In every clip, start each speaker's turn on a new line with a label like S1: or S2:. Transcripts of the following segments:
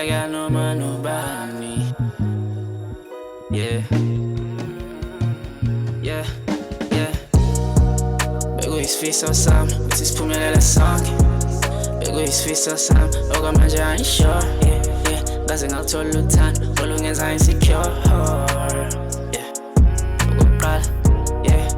S1: Ega noma nobani. Yeah. Yeah. Yeah. Bego isifisa sami ukuthi siphumelele sonke. Bego isifisa sami okwamanje ayisure. Yeah. Yeah. Ngaze ngakuthola uthando olungenza insecure. Yeah. Okokuqala. Yeah.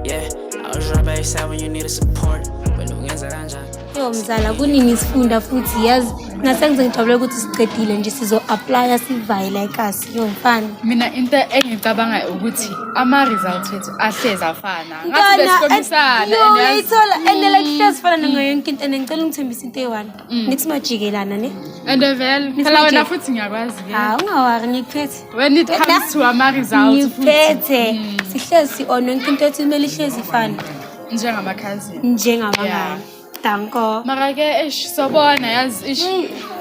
S1: Yeah. I was right by your side when you needed support. When ungenza kanjani?
S2: Yo mzala kuningi sifunda futhi yazi ngasengize ngijabule ukuthi siqedile nje sizo-applya sivaye like us yomfana.
S3: Mina into engicabanga ukuthi ama-results wethu ahlezi afana ngathi besikhombisana
S2: uyayithola and like hlezi fana ngayo yonke into and ngicela ungithembisa into eyi-one nithi majikelana ne
S3: and vele phela wena futhi ngiyakwazi-ke
S2: ungawari ngikuphethe
S3: when it comes to ama-results
S2: ngiphethe sihlezi si-on yonke into ethi kumele ihlezi ifana
S3: njengabangani
S2: danko
S3: mara-ke sobona yazi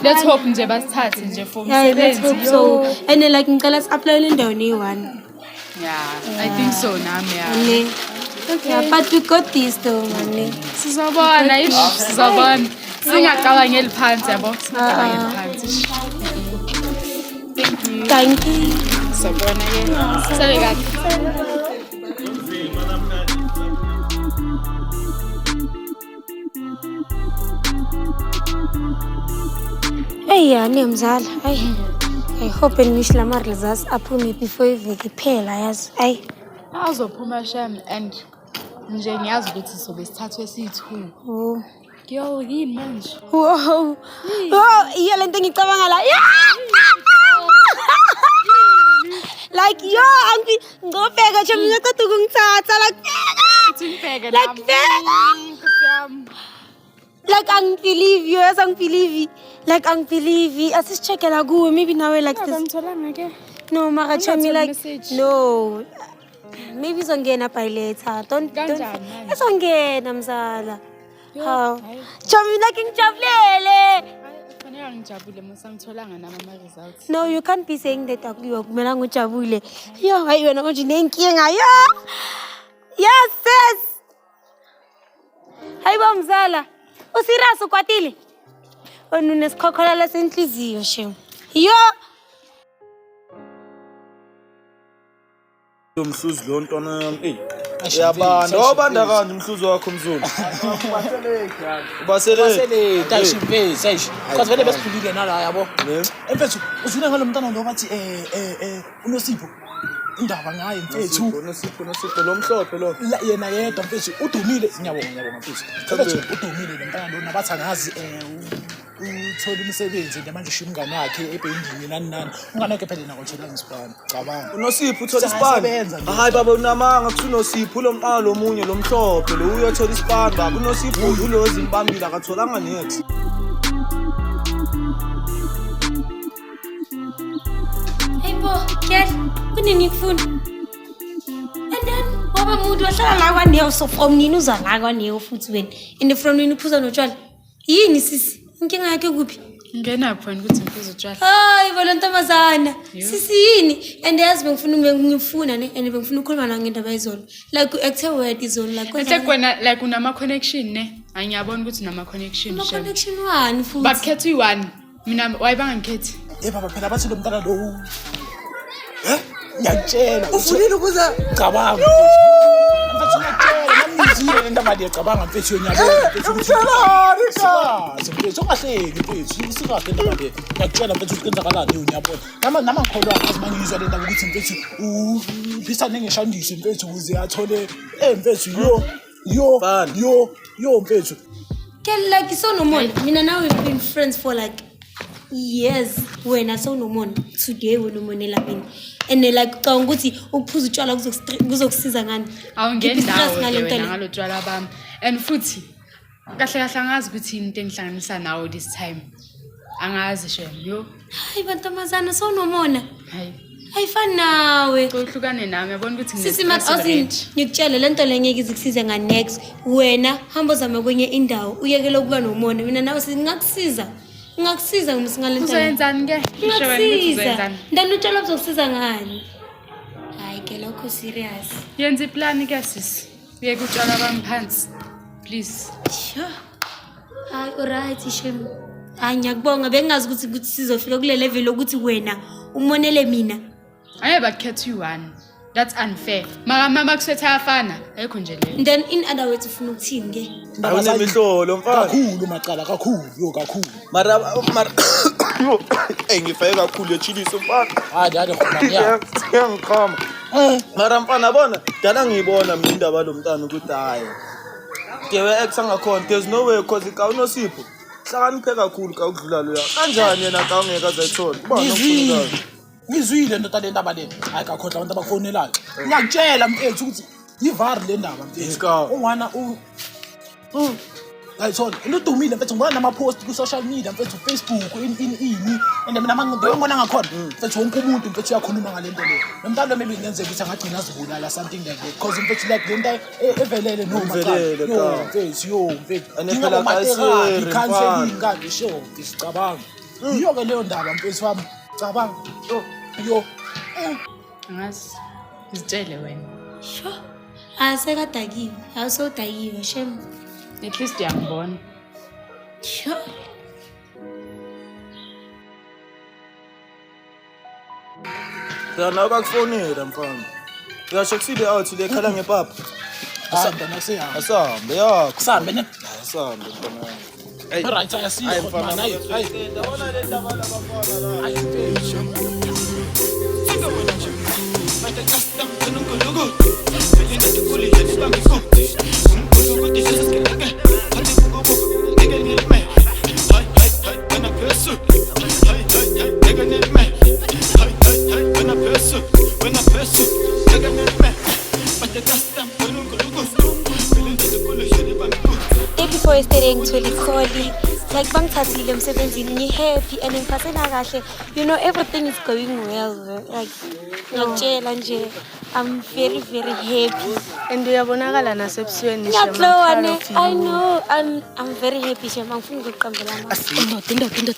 S3: let's hope nje basithathe nje for
S2: let's hope so and like ngicela si-applyele endaweni eyi-one
S3: I think so nami
S2: ne okay but we got this though mane
S3: sizobona sizobona singacabangeli phansi yabo singacabangeli phansi
S2: thank you
S3: sobona-ke sale kahle
S2: Hey yani mzala I hope and wish la results aphume before iveki iphela yazi
S3: azophuma shem and nje ngiyazi ukuthi sobe sithathwe siyi-2 yo yini manje
S2: wow iyo lento ngicabanga la like yo ngizobheka nje mina qeda ukungithatha like I don't believe you, I don't believe you. Like I don't believe you. Asicheck la kuwe, maybe now like this. No, mara chami like no. Maybe zongena by later. Don't. Zongena mzala. How? Chami like ngijabulele.
S3: Kufanele ngijabule musangitholanga nama results.
S2: No, you can't be saying that kumela ngijabule. Yo, hayi wena manje nenkinga yo. Yes, sis. Hayi bamzala. Usirias ukwatile onunesikhokhela senhliziyo shem yo
S4: umhluzi lo ntwana yami yabanda obanda kanje umhluzi wakho mzulu ubasele
S5: tashiphe kwazi vele besiphulile nala yabo emfethu uzwile ngalo mntana lo bathi unosipho indaba ngaye mfethu
S4: unosipho lo mhlophe lo
S5: yena yedwa mfethu udumile ngiyabonga mfethu udumile lo mntana lo nabathi angazi uthola umsebenzi manje ushiya umngane wakhe ebhendini nani unganake phela nako thola isipani cabanga
S4: unosipho uthola isipani hayi baba unamanga kuthi unosipho lo mqala lo munye lo mhlophe lo uyothola isipani baba unosipho ulozi imbambile akatholanga nethi
S2: hey bo yes kunini kufuna and then waba umuntu wahlala la kwaNeo so from nini uza la kwaNeo futhi wena and from nini uphuza notshwala yini sisi inkinga yakhe kuphi
S3: ngena phone ukuthi ngiphuza utshwala
S2: hayi volontomazana sisi yini and yazi ngifuna ne and bengifuna ukukhuluma nawe ngendaba yezolo like active word izolo like
S3: mhle kwena like unama connection ne angiyabona ukuthi unama connection
S2: shem connection one futhi
S3: bakhethe u1 mina wayibanga ngikhethe
S5: baba phela bathi lo mntana lo ngiyatshela
S4: ufulile ukuza
S5: cabanga mfethu ngiyatshela namizile indaba ngiyacabanga mfethu yonyabona mfethu
S4: umshelani
S5: mfethu ungahleki mfethu sikahle indaba le ngiyakutshela mfethu ukuthi kwenzakalani unyabona nama ngikholwa azimangizwa le ndaba ukuthi mfethu uphisane ngeshandisi mfethu ukuze athole mfethu yo mfethu
S2: like so no more mina now we've been friends for like years wena so no more today wena umonela mina and like xa ukuthi ukuphuza utshwala kuzokusiza ngani
S3: awungendawo wena ngalotshwala bami and futhi kahle angazi ukuthi into engihlanganisa nawo this time angazi shem yo
S2: hayi bantomazana so no more
S3: hayi
S2: ayifani nawe
S3: uhlukane nami yabona ukuthi
S2: sisi mathi ngikutshela lento le ngeke izikusize nga next wena hamba zama kwenye indawo uyekele ukuba nomona mina nawe singakusiza ngomusingalento
S3: uzenzani ke ngisho wena uzenzani
S2: ndanutshela uzokusiza ngani hayi ke lokho serious
S3: yenza iplan ke sisi uyeke utshwala bami phansi please
S2: sure hayi alright shem Hayi ngiyakubonga bengazi ukuthi sizofika kule level ukuthi wena umonele mina.
S3: Aye bakhetha u1. That's unfair. Mama kusetha yafana ayikho nje le.
S2: Then in other words ufuna ukuthini ke?
S4: Awunemihlolo mfana.
S5: Kakhulu macala kakhulu kakhulu.
S4: Mara engifake kakhulu yechiliso mfana.
S5: Hadi khona ya.
S4: Ngikhama. Mara mfana bona dala ngiyibona mina indaba lomntana ukuthi hayi. Kewe ex angakhona there's no way cause ikawunosipho. Hlakaniphe kakhulu ka ukudlula lo ya. Kanjani yena ka ungeka zayithola?
S5: Ngizwile ndoda le ndaba le. Hayi kakhohle abantu abafonelayo. Ngiyakutshela mfethu ukuthi yivar le ndaba mfethu. Ungwana ayithola indudumile mfethu ngibona nama post ku social media mfethu Facebook ini and mina ngibona ngakhona mfethu wonke umuntu mfethu uyakhuluma ngale nto le. Nomntana maybe ngenzeka ukuthi angagcina azibulala something like that because mfethu like le nto evelele no mfethu
S4: Anepela kayiseri
S5: cancel ingane show isicabanga iyo ke leyo ndaba mfethu wami cabanga yo
S3: Ngazi izitshele wena.
S2: Sure. Asekadakiwe. Awusodakiwe shem.
S3: At least yangibona.
S2: Sure.
S4: Yana bakufonela mfana. Uyasho kusile out le khala ngepapa.
S5: asambe nasiya
S4: Asambe yakho.
S5: kusambe ne
S4: Asambe mfana.
S5: right ayasiya
S4: Mfana
S5: hayi
S4: ndabona le ndaba labafana la.
S2: Before yesterday ngitholikholi like bangithathile emsebenzini ngihappy and ngiphathena kahle you know everything is going well like ngiyakutshela nje I'm very happy
S6: and uyabonakala nasebusweni
S2: ngiyaklowane I know I'm very happy nje ngifuna ukuqambela mama
S6: indoda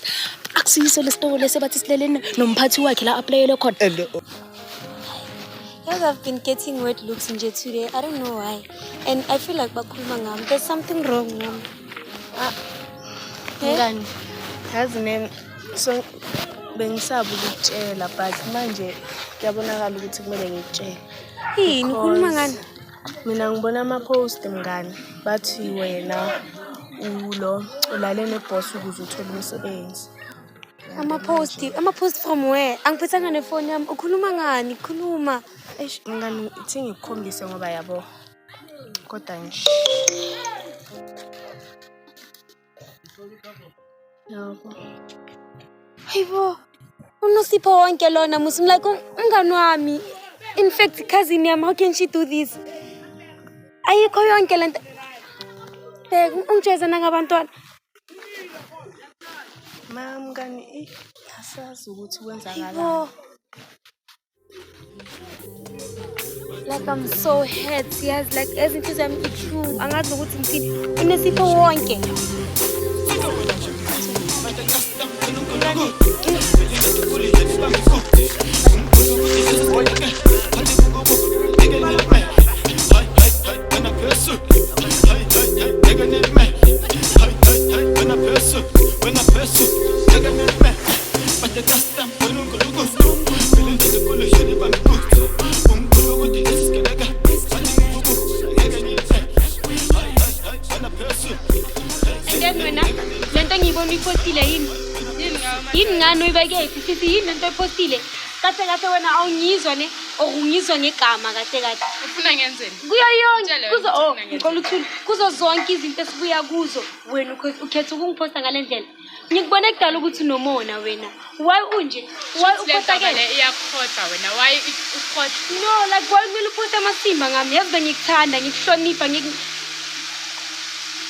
S6: akusiyiso lesitolo lesebathi silelene nomphathi wakhe la applyele khona
S2: Yes, I've been getting wet looks in today. I don't know why. And I feel like bakhuluma ngami. There's something wrong ngami.
S6: ngani yazi nami so bengisabu ukutshela but manje kuyabonakala ukuthi kumele ngikutshele
S2: Yini ukhuluma ngani?
S6: mina ngibona ama post mngani bathi wena ulale neboss ukuze uthole umsebenzi
S2: Ama post from where? Angiphethanga nefoni yami. Ukhuluma ngani? Khuluma.
S6: ngani ithi ngikukhombise ngoba yabo kodwa nje yabo
S2: Hayibo. Unosipho wonke lona musu like umngani wami. In fact cousin yami, how can she do this? Ayikho yonke lento. Ungijeza nangabantwana.
S6: mngani asazi ukuthi kwenzakalani
S2: Like I'm so hurt. Yes, like ezinhliziyo yami ibuhlungu. Angazi ukuthi ngithini. Unesipho wonke. Yini ngani uyibeke sithi yini lento epostile kahle wena awungizwa ne ongizwa ngegama kahle
S3: Ufuna ngenzeni?
S2: kuyo yonke ngicela ukuthula kuzo zonke izinto esibuya kuzo wena ukhetha ukungiphosta ngalendlela ngikubona ekudala ukuthi unomona wena why unje why uphosta ke
S3: iyakhoda wena why ukhoda
S2: no like why kumele uphosta amasimba ngami yazi ngikuthanda ngikuhlonipha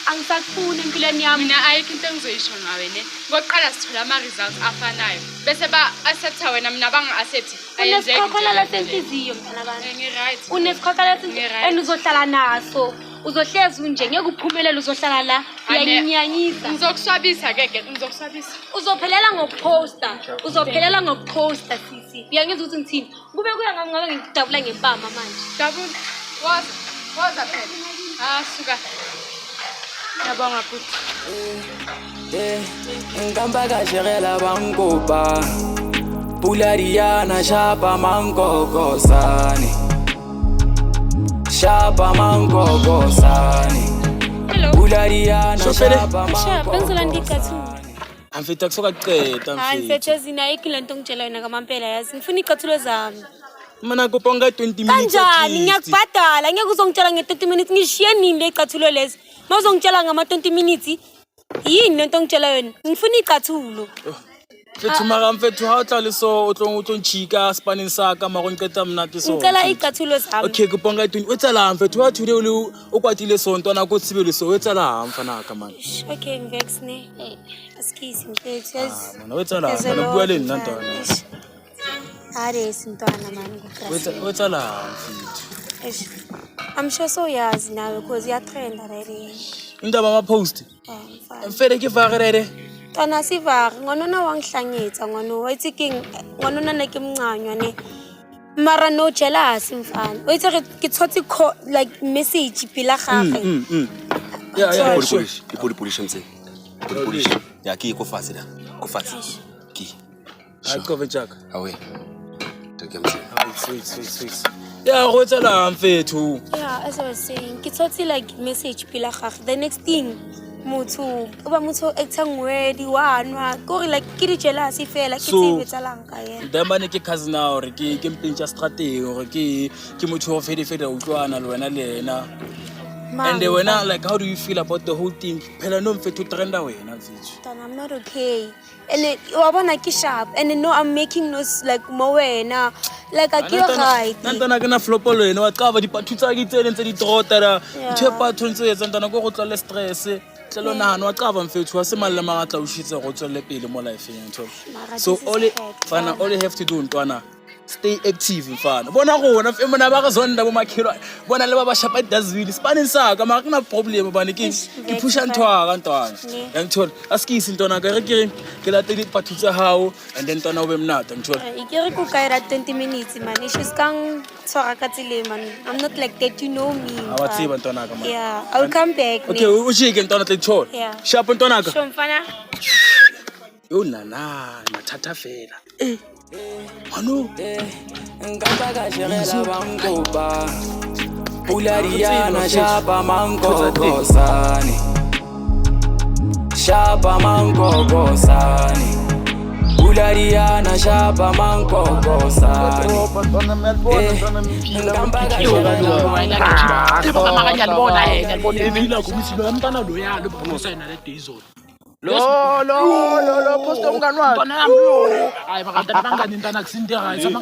S2: angisakufuna empilweni yami
S3: mina ayikho into engizoyisho ngawe ne ngoqala sithola ama results afanayo bese ba accepta wena mina banga accept ayenzeki
S2: unesikhokhela senhliziyo mntana bani
S3: ngiright
S2: unesikhokhela senhliziyo and uzohlala naso uzohlezi unje ngeke uphumelele uzohlala la uyanginyanyisa
S3: ngizokuswabisa keke ngizokuswabisa
S2: uzophelela ngokuposta sisi uyangizwa ukuthi ngithini kube kuya ngami ngabe ngidabula ngempama manje
S3: dabula waza phela suka
S6: Ngiyabonga futhi.
S1: Ngamba kajerela bangoba Pulariana shapa mangoko sani Shapa mangoko sani Pulariana shapa mangoko
S4: Amfethu kusokaqeda
S2: Hayi
S4: mfethu.
S2: mfethu ezina ikile nto ngitshela yona ngamampela yazi. Ngifuna icathulo zami.
S4: Mina kuponga 20 minutes.
S2: Kanjani ngiyakubhadala ngeke uzongitshela nge-30 minutes ngishiye nini le icathulo lezi. Mawuzongitshela ngama-20 minutes yini lento ngitshela yona? Ngifuna icathulo.
S4: Mfethu mara mfethu ha o tla le so o tlo nchika spanning saka mara nqeta mnate so.
S2: Ngicela icathulo zami.
S4: Okay kuponga 20. Wetsala mfethu wa thude o kwatile so ntwana ko tsibele so wetsala mfana ka man.
S2: Okay ngex ne. Askisi mfethu yazi.
S4: Mana wetsala mana bua le nna ntwana.
S2: Hare sintwana mani kukrasa.
S4: Wetsala mfethu.
S2: I'm sure so yazi nawe because ya trend already.
S4: Indaba ama post.
S2: Mfana.
S4: Mfere ke vagerere.
S2: Tana siva ngonona wangihlanyetsa ngono wathi king ngonona nake mncanywa ne. Mara no jealous mfana. Wathi ke thotse like message pila gagwe.
S4: Yeah,
S7: sure. Polish mse. Polish. Ya ki ko fase la. Ko fase. Ki.
S4: I go vejaka.
S7: Awe. Take mse.
S4: Sweet. Yeah, go tsala mfethu.
S2: Yeah, as I was saying, ke thotse like message pila gagwe. The next thing motho oba motho acting weird wanwa go like ke di jealous fela ke tsebetsalang ka yena
S4: Damba ke cousin now re ke mpintja strategy gore ke motho o fede utlwana le wena le yena. And wena like how do you feel about the whole thing? Phela no mfethu trenda wena mfethu.
S2: I'm not okay. And wa bona ke sharp and no I'm making noise like mo wena like a ke right.
S4: Nantana ke na flopo le wena wa qaba dipathu tsa ke tsene ntse di trotara. Tshepa thontswe etsa ntana go tla le stress. Tlelo nahano wa qaba mfethu wa se malla magatla o shitse go tswelle pele mo life eng ntho. So all you have to do ntwana stay active mfana. Bona gona femona ba ga zonda bo makhelo. Bona le ba ba shapa dazvili spanning saka mara ke na problem bane ke pusha ntwa ka ntwana. Ngithola askisi ntwana ka re ke la tedi pathu tsa hao and then ntwana o be mnata ngithola.
S2: Ikere ko kaira 20 minutes man. She's kang tshwara ka tsile man. I'm not like that, you know me.
S4: Awa tsiba ntwana ka man.
S2: Yeah, I will come back.
S4: Okay, o shike ntwana tle tsholo.
S2: Yeah.
S4: Sharp ntwana ka.
S2: So mfana.
S4: Yo nana mathata fela. Manu.
S1: Ngamba kajerela bangoba Pulariana shapa mangoko sani Shapa mangoko sani Pulariana shapa mangoko sani Ngamba
S5: Lo posto umngani wakhe. Ntwana yami lo. Hayi makantana bangani intana kusindira isama.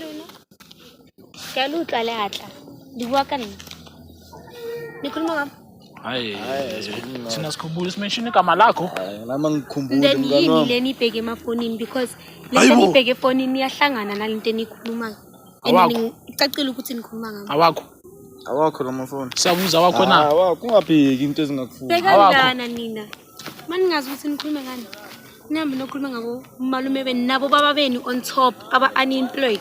S2: Ke lo tla le atla. Di bua ka nna. Nikhuluma ngam.
S5: Hayi. Sina sikhumbula simention igama lakho.
S4: Lama ngikhumbule
S2: Then
S4: mngani
S2: yini
S4: wami.
S2: le nibheke emafonini because le nibheke efonini iyahlangana nalento enikhuluma. And icacile ukuthi nikhuluma ngami.
S5: Awakho.
S4: Awakho lamafoni.
S5: Siyabuza wakho na.
S4: Awakho ungabheki into ezingakufuni.
S2: Bekalana nina. Mani ngazi ukuthi nikhuluma ngani. Nihambe nokhuluma ngabo malume beni nabo baba beni on top aba unemployed.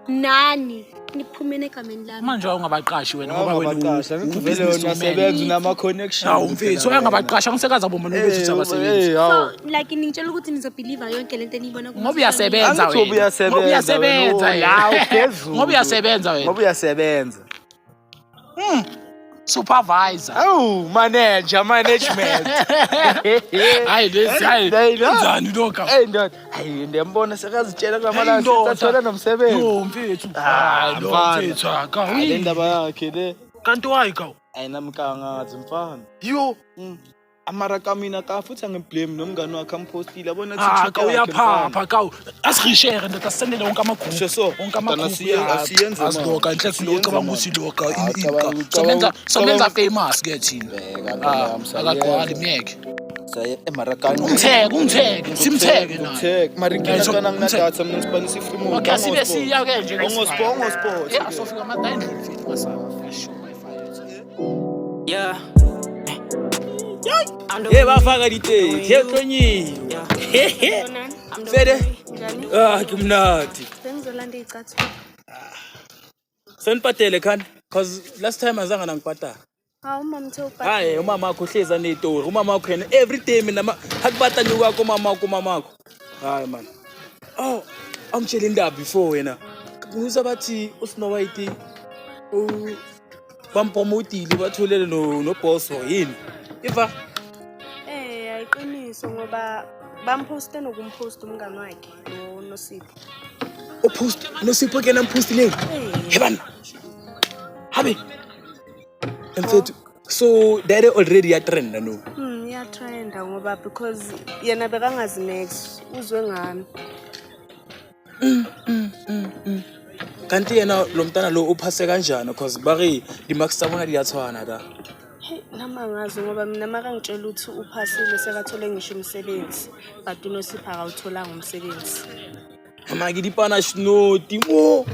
S2: Nani niphumene egameni lami.
S5: Manje ungabaqashi wena ngoba wena
S4: Ngivele wena sebenza unama connection.
S5: Hawu mfethu uyangabaqasha ngisekaza bomani bethu abasebenzi.
S2: So like ningitshela ukuthi nizobelieve yonke lento eniyibona
S5: Ngoba uyasebenza wena. Ngoba uyasebenza Ngoba uyasebenza wena.
S4: Ngoba uyasebenza.
S5: Supervisor.
S4: Oh, management.
S5: Hayi lesi njani lokho?
S4: Hey ndoda. Hayi ndiyambona sekazitshela kulamala sithathola nomsebenzi.
S5: Yo mfethu. Hayi lo mfethu aka.
S4: Le ndaba yakhe le.
S5: Kanti wayi ka?
S4: Ayinamkanga ngathi mfana.
S5: Yo.
S4: Amara kamina ka futhi angiblame nomngani wakhe ampostile abona
S5: TikTok uyaphapha ka asishare ndoda sendele wonke amagroup wonke amagroup
S4: asiyenze
S5: asiloka inhle silocabanga ukuthi loka somenza famous ke thina akaqwali miyeke
S4: saye emarakani
S5: ungitheke simtheke naye
S4: ungitheke mari ngiyatshana nginadatha mina ngisibani free mode
S5: okay sibe siya ke nje
S4: ongosport
S5: yeah sofika ama-9 feet masama
S1: Yeah.
S4: Hey bafaka dite yetlonyi Fede kumnati
S2: Bengizolanda icathulo.
S4: Senipatele khani cause last time azange nangipatala
S6: Hawu mama uthe
S5: Hayi umama wakho uhleza nezitori. Umama wakho yena every day mina akubata nje kwakho umama wakho. Hayi man. Oh, amtshela indaba before wena. Kuza bathi uSnow White bampromotile bathulele no boss yini? Iva?
S6: Ayiqiniso ngoba bamposte nokumposta umngane wakhe noSipho.
S5: Upost noSipho ke nampostile. Hebana. Habe. Mfethu so that already ya trend no.
S6: Ya trend ngoba because yena bekangazi next uzwe ngami.
S5: Kanti yena lo mntana lo uphase kanjani because bari di marks sabona diyathwana da.
S6: Nama ngazi ngoba mina makangitshela ukuthi uphasile sekathole ngisho umsebenzi but uNosipho akawutholanga umsebenzi.
S5: Mama ke dipana shno timo.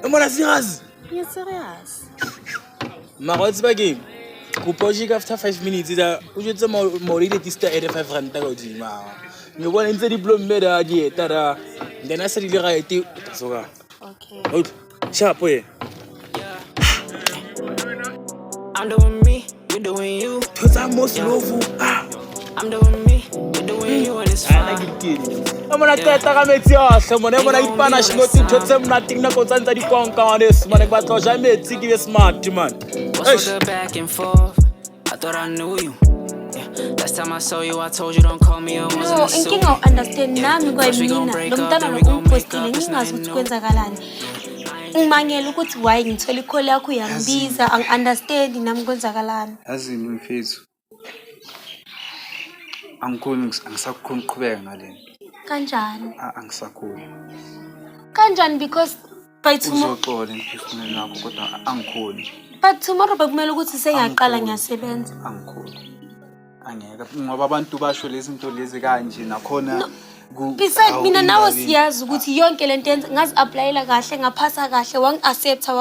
S5: Emona singazi.
S6: Yes serious.
S5: Magotsi ba game. Ku project after 5 minutes da o jetse mo ile tista 85 rand ka godima. Me bona ntse di blow mmeda di etara. Ndena se di le ga ete soka.
S6: Okay.
S5: Out. Sharp we.
S1: I'm doing me, you doing you.
S5: Thoza most love.
S1: I'm doing me, you doing you, and it's fine.
S5: Mona teta ka metsi yohle mona bona ipana shinoti thotse mna tingna ko tsantsa di konka wanes mona ke batlo ja metsi ke be smart man.
S1: What's with the back and forth? I thought I knew you. Yeah. Last time I saw you, I told you don't call me. I wasn't
S2: No,
S1: assuming.
S2: inkinga understand nami
S1: First we gon'
S2: kwayimina
S1: break
S2: lo
S1: up,
S2: mntana
S1: then
S2: lo
S1: we gon' make
S2: umpostile
S1: up, it's
S2: ngingazi
S1: nothing
S2: ukuthi
S1: new.
S2: kwenzakalani. Ngimangela ukuthi why ngithola icall yakho uyangibiza angi-understand nami kwenzakalani.
S8: Yazini mfethu. Angikhoni angisakhoni ukuqhubeka ngalena.
S2: Kanjani?
S8: Angisakhoni.
S2: Kanjani because by tomorrow
S8: Uzoxola emphefumulweni wakho kodwa angikhoni.
S2: but tomorrow bekumele ukuthi sengiyaqala ngiyasebenza.
S8: Angikhoni. Angeke ngoba abantu basho lezi zinto lezi kanje nakhona
S2: Besides mina nawe siyazi ukuthi yonke lento yenza ngazi applyela kahle ngaphasa kahle wangi-accepta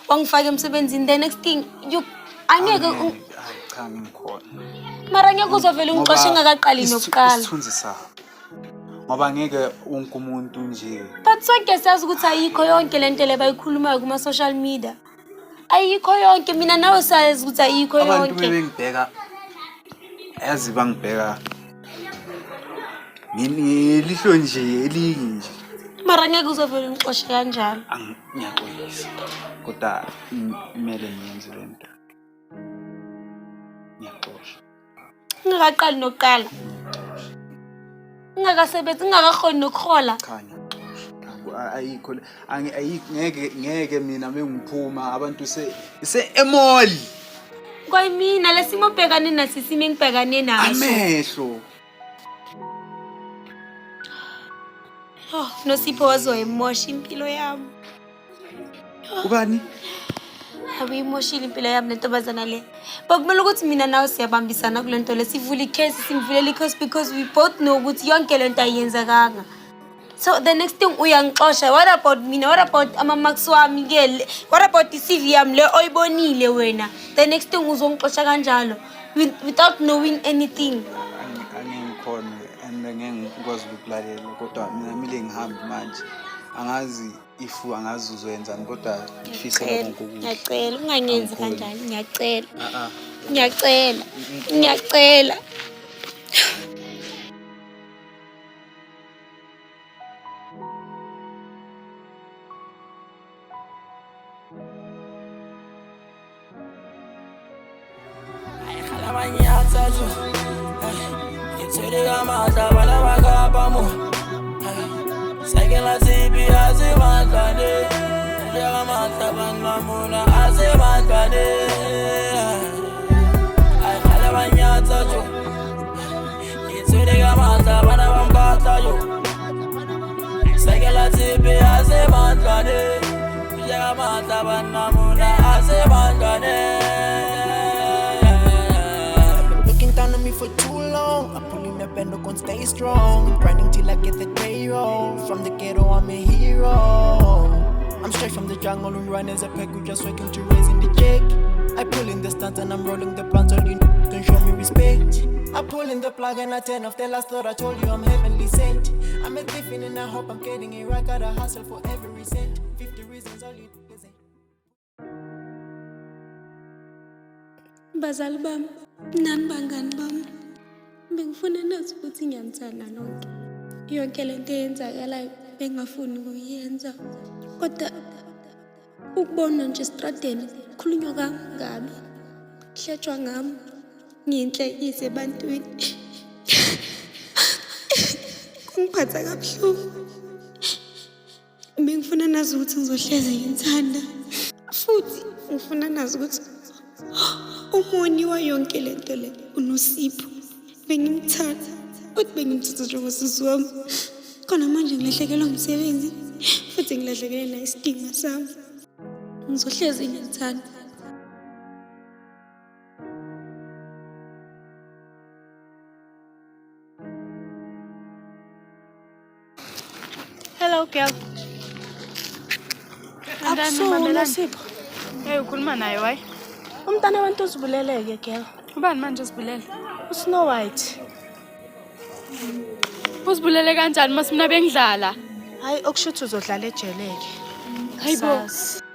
S2: wangifaka emsebenzini the next thing you angeke
S8: cha ngikhona.
S2: mara ngeke uzovela ungixoshe ngakaqali nokuqala.
S8: Isithunzi sakho. Ngoba ngeke wonke umuntu nje.
S2: But sonke siyazi ukuthi ayikho yonke lento le bayikhulumayo kuma social media. Ayikho yonke mina nawe siyazi ukuthi ayikho
S8: Abantu
S2: yonke.
S8: bengibheka yazi bangibheka ngilihlo nje elingi nje.
S2: Mara ngeke uzovela ungixoshe kanjalo.
S8: Ngiyaxolisa kodwa kumele ngiyenze lento. Ngiyaxosha.
S2: Ngakaqali nokuqala. Ngakasebenzi ngakakhoni nokuhola.
S8: Khanya. Ayikho ngeke mina mengiphuma abantu emall.
S2: Kwayimina lesimo bhekane naso sime ngibhekane naso.
S8: Amehlo.
S2: Oh, noSipho wazoyimosha impilo yami.
S8: Ubani?
S2: Abuyimoshile impilo yami lentombazana le. Bakumele ukuthi mina nawe siyabambisana kulento le sivule icase simvulela icase because we both know ukuthi yonke lento ayenzakanga. So the next thing uyangixosha what about mina what about ama-marks wami ke what about i-CV yami le oyibonile wena the next thing uzongixosha kanjalo without knowing anything.
S8: Angikhona and ngeke ngikwazi ukulalela kodwa mina kumele ngihambe manje. Angazi ifu angazi uzoyenzani kodwa ngifisela konke ukuthi.
S2: Ngiyacela ungangenzi kanjani ngiyacela. Ngiyacela.
S9: Looking down on me for too long. I'm pulling the bend, don't stay strong. Grinding till I get the payroll. From the ghetto, I'm a hero. I'm straight from the jungle and run as a peg, who just working to raising the check. I pull in the stunt and I'm rolling the blunt, all you can show me respect. I pull in the plug and I turn off the last thought I told you I'm heavenly sent. I'm a thief and I hope I'm getting it right. Gotta hustle for every cent. 50 reasons all you do is
S2: bazali bami, nani bangani bami. Bengifuna nazi ukuthi ngiyanithanda nonke. Yonke lento eyenzakalayo bengafuni ukuyenza. Kodwa ukubona nje estradeni kukhulunywa kabi. Kuhletshwa ngami. Ngiyinhlekise ebantwini. Kungiphatha kabuhlungu. Bengifuna nazi ukuthi ngizohlezi ngithanda. Futhi ngifuna nazi ukuthi umoni wa yonke lento le uNosipho. Bengimthanda. Kodwa bengimthatha njengosisi wami. Khona manje ngilahlekelwa umsebenzi. Futhi ngilahlekelwe nesidima sami. Ngizohlezi ngithanda.
S6: Hello, girl.
S2: Akusuka Nosipho.
S6: Hey, ukhuluma naye wayi? Umntana abantu uzibuleleke, girl.
S3: Ubani manje uzibulele?
S6: uSnow White.
S3: Uzibulele kanjani mase mina bengidlala?
S6: Hayi okusho ukuthi uzodlala ejeleke.
S3: Hayibo.
S6: Sazi.